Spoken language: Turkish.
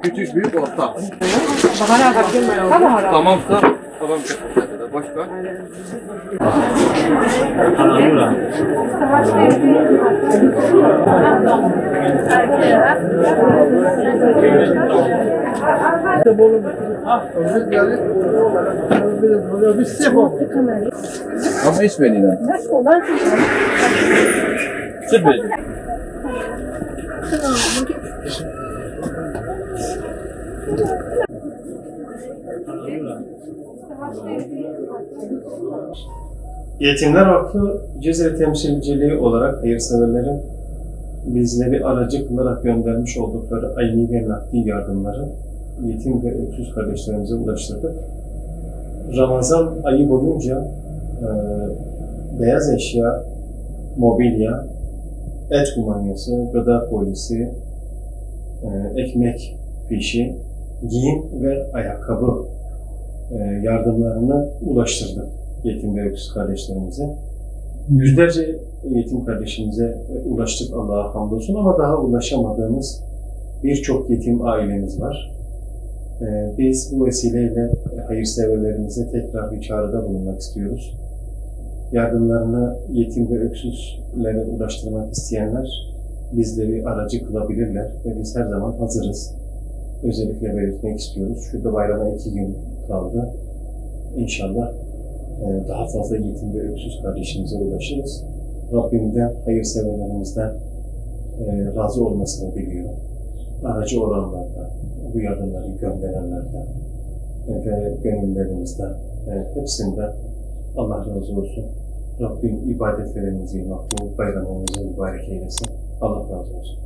Küçük, büyük, orta. Tamam. Başka? Ama hiç belli değil. Sırf belli. Yetimler Vakfı Cizre temsilciliği olarak hayırseverlerin bizleri aracı kılarak göndermiş oldukları ayni ve nakdi yardımları yetim ve öksüz kardeşlerimize ulaştırdık. Ramazan ayı boyunca beyaz eşya, mobilya, et kumanyası, gıda polisi, ekmek fişi, giyim ve ayakkabı yardımlarını ulaştırdık yetim ve öksüz kardeşlerimize. Yüzlerce yetim kardeşimize ulaştık, Allah'a hamdolsun, ama daha ulaşamadığımız birçok yetim ailemiz var. Biz bu vesileyle hayırseverlerimize tekrar bir çağrıda bulunmak istiyoruz. Yardımlarını yetim ve öksüzlere ulaştırmak isteyenler bizleri aracı kılabilirler ve biz her zaman hazırız. Özellikle belirtmek istiyoruz. Şurada bayrama 2 gün kaldı. İnşallah daha fazla yetim ve öksüz kardeşimize ulaşırız. Rabbimden, hayırseverlerimizden razı olmasını diliyor. Aracı olanlardan, bu yardımları gönderenlerden ve gönüllerimizden, hepsinden Allah razı olsun. Rabbim ibadetlerimizi makbul, bayramımızı mübarek eylesin. Allah razı olsun.